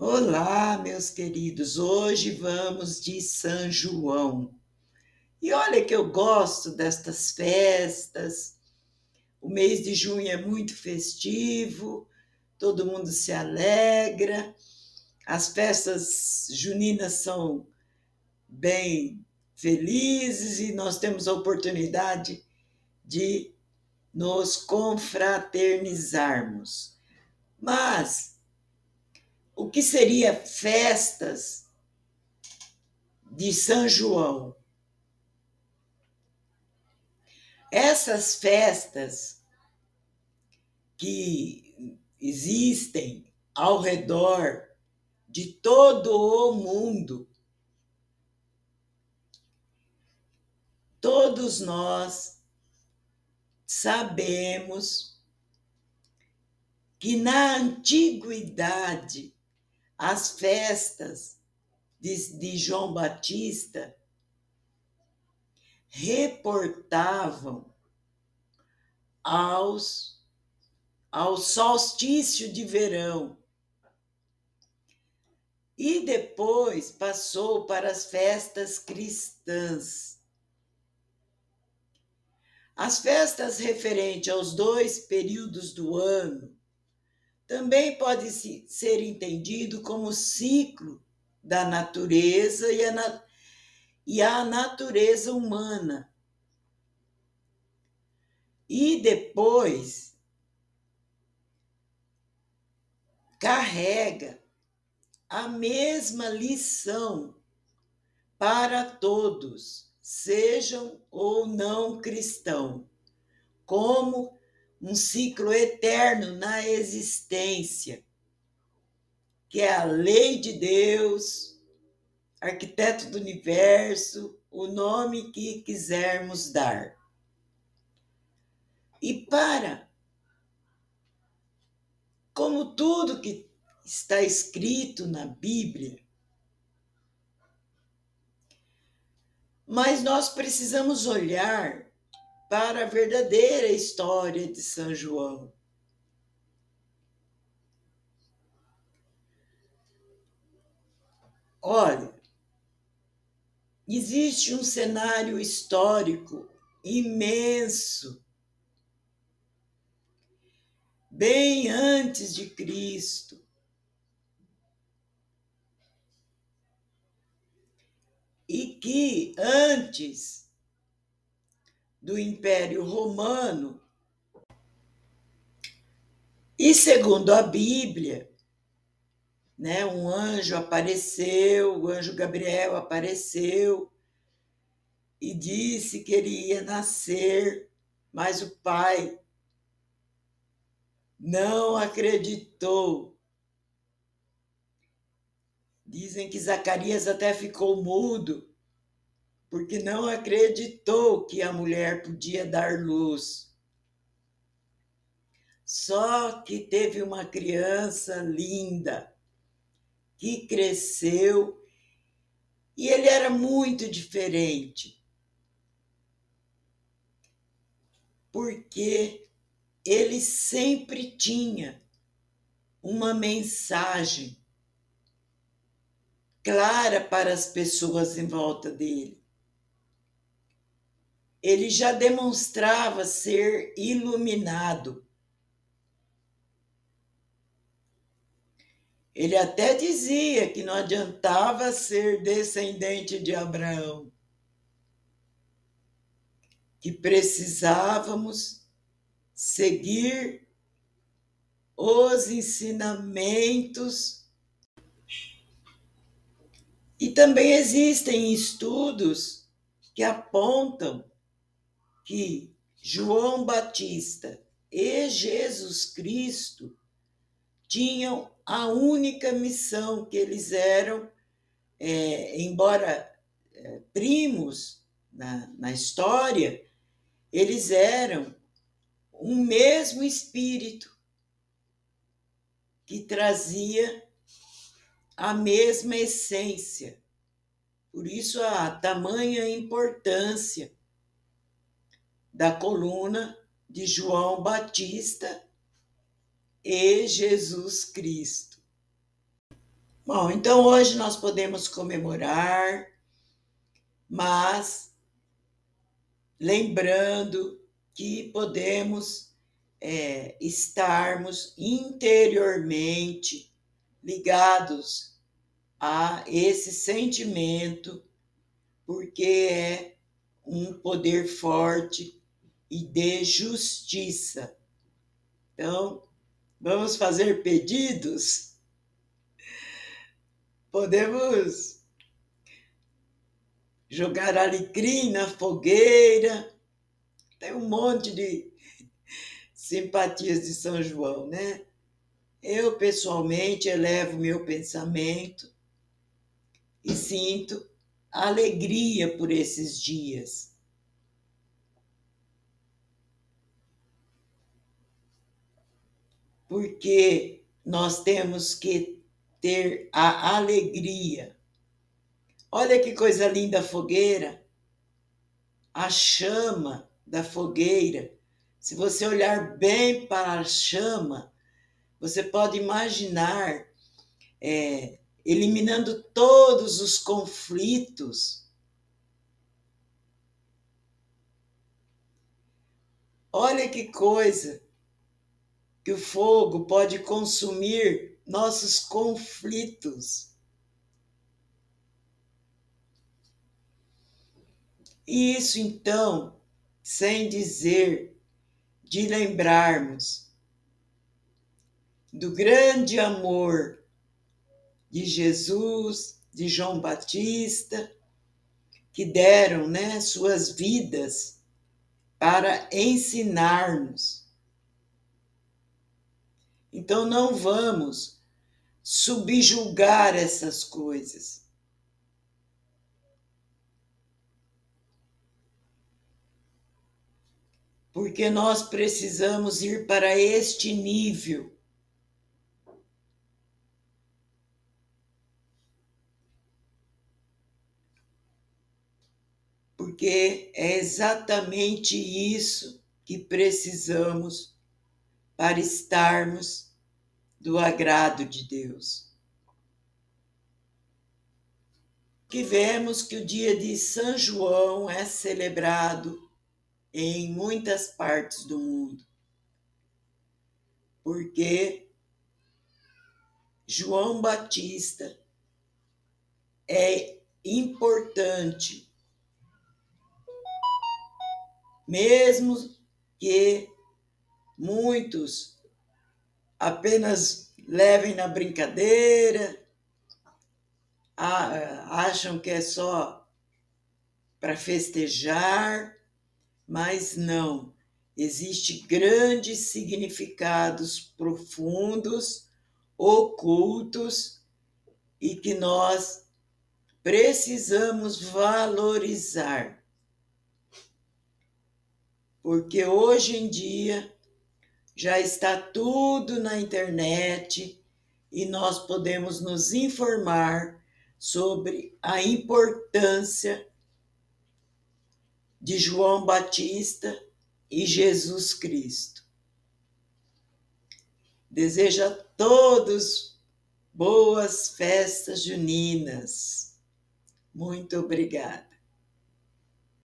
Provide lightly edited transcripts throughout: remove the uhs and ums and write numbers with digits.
Olá, meus queridos. Hoje vamos de São João. E olha que eu gosto destas festas. O mês de junho é muito festivo, todo mundo se alegra. As festas juninas são bem felizes e nós temos a oportunidade de nos confraternizarmos. Mas o que seria festas de São João? Essas festas que existem ao redor de todo o mundo, todos nós sabemos que na antiguidade as festas de João Batista reportavam ao solstício de verão e depois passou para as festas cristãs. As festas referentes aos dois períodos do ano também pode ser entendido como ciclo da natureza e a natureza humana. E depois carrega a mesma lição para todos, sejam ou não cristãos, como um ciclo eterno na existência, que é a lei de Deus, arquiteto do universo, o nome que quisermos dar. E como tudo que está escrito na Bíblia, mas nós precisamos olhar para a verdadeira história de São João. Olha, existe um cenário histórico imenso, bem antes de Cristo, e que antes do Império Romano, e segundo a Bíblia, né, um anjo apareceu, o anjo Gabriel apareceu e disse que ele ia nascer, mas o pai não acreditou. Dizem que Zacarias até ficou mudo, porque não acreditou que a mulher podia dar luz. Só que teve uma criança linda, que cresceu, e ele era muito diferente, porque ele sempre tinha uma mensagem clara para as pessoas em volta dele. Ele já demonstrava ser iluminado. Ele até dizia que não adiantava ser descendente de Abraão, que precisávamos seguir os ensinamentos. E também existem estudos que apontam que João Batista e Jesus Cristo tinham a única missão, que eles eram, embora primos na história, eles eram um mesmo espírito que trazia a mesma essência. Por isso a tamanha importância da coluna de João Batista e Jesus Cristo. Bom, então hoje nós podemos comemorar, mas lembrando que podemos estarmos interiormente ligados a esse sentimento, porque é um poder forte e de justiça. Então, vamos fazer pedidos? Podemos jogar alecrim na fogueira. Tem um monte de simpatias de São João, né? Eu, pessoalmente, elevo meu pensamento e sinto alegria por esses dias. Porque nós temos que ter a alegria. Olha que coisa linda a fogueira, a chama da fogueira. Se você olhar bem para a chama, você pode imaginar eliminando todos os conflitos. Olha que coisa que o fogo pode consumir nossos conflitos. E isso, então, sem dizer de lembrarmos do grande amor de Jesus, de João Batista, que deram, né, suas vidas para ensinar-nos. Então não vamos subjugar essas coisas. Porque nós precisamos ir para este nível. Porque é exatamente isso que precisamos para estarmos do agrado de Deus. Que vemos que o dia de São João é celebrado em muitas partes do mundo, porque João Batista é importante, mesmo que muitos apenas levem na brincadeira, acham que é só para festejar, mas não. Existem grandes significados profundos, ocultos, e que nós precisamos valorizar. Porque hoje em dia já está tudo na internet e nós podemos nos informar sobre a importância de João Batista e Jesus Cristo. Desejo a todos boas festas juninas. Muito obrigada.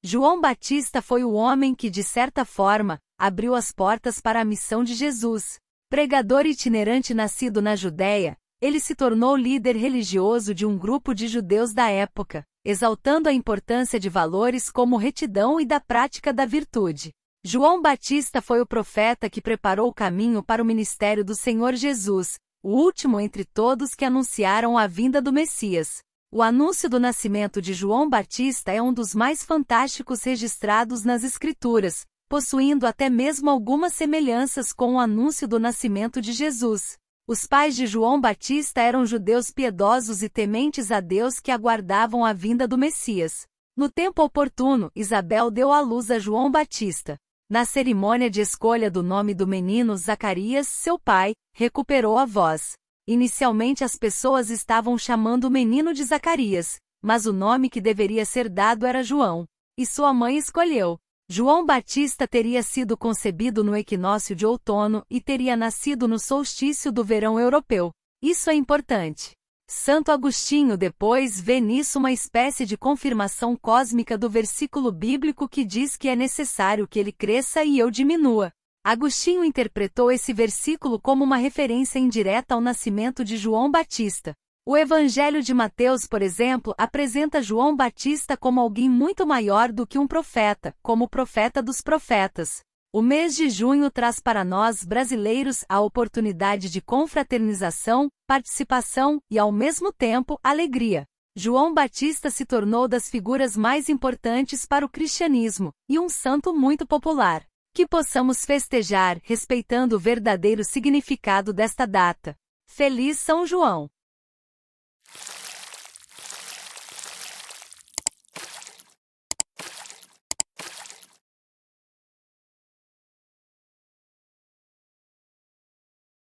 João Batista foi o homem que, de certa forma, abriu as portas para a missão de Jesus. Pregador itinerante nascido na Judéia, ele se tornou líder religioso de um grupo de judeus da época, exaltando a importância de valores como retidão e da prática da virtude. João Batista foi o profeta que preparou o caminho para o ministério do Senhor Jesus, o último entre todos que anunciaram a vinda do Messias. O anúncio do nascimento de João Batista é um dos mais fantásticos registrados nas Escrituras, possuindo até mesmo algumas semelhanças com o anúncio do nascimento de Jesus. Os pais de João Batista eram judeus piedosos e tementes a Deus que aguardavam a vinda do Messias. No tempo oportuno, Isabel deu à luz a João Batista. Na cerimônia de escolha do nome do menino, Zacarias, seu pai, recuperou a voz. Inicialmente as pessoas estavam chamando o menino de Zacarias, mas o nome que deveria ser dado era João. E sua mãe escolheu. João Batista teria sido concebido no equinócio de outono e teria nascido no solstício do verão europeu. Isso é importante. Santo Agostinho depois vê nisso uma espécie de confirmação cósmica do versículo bíblico que diz que é necessário que ele cresça e eu diminua. Agostinho interpretou esse versículo como uma referência indireta ao nascimento de João Batista. O Evangelho de Mateus, por exemplo, apresenta João Batista como alguém muito maior do que um profeta, como o profeta dos profetas. O mês de junho traz para nós, brasileiros, a oportunidade de confraternização, participação e, ao mesmo tempo, alegria. João Batista se tornou das figuras mais importantes para o cristianismo, e um santo muito popular. Que possamos festejar, respeitando o verdadeiro significado desta data. Feliz São João!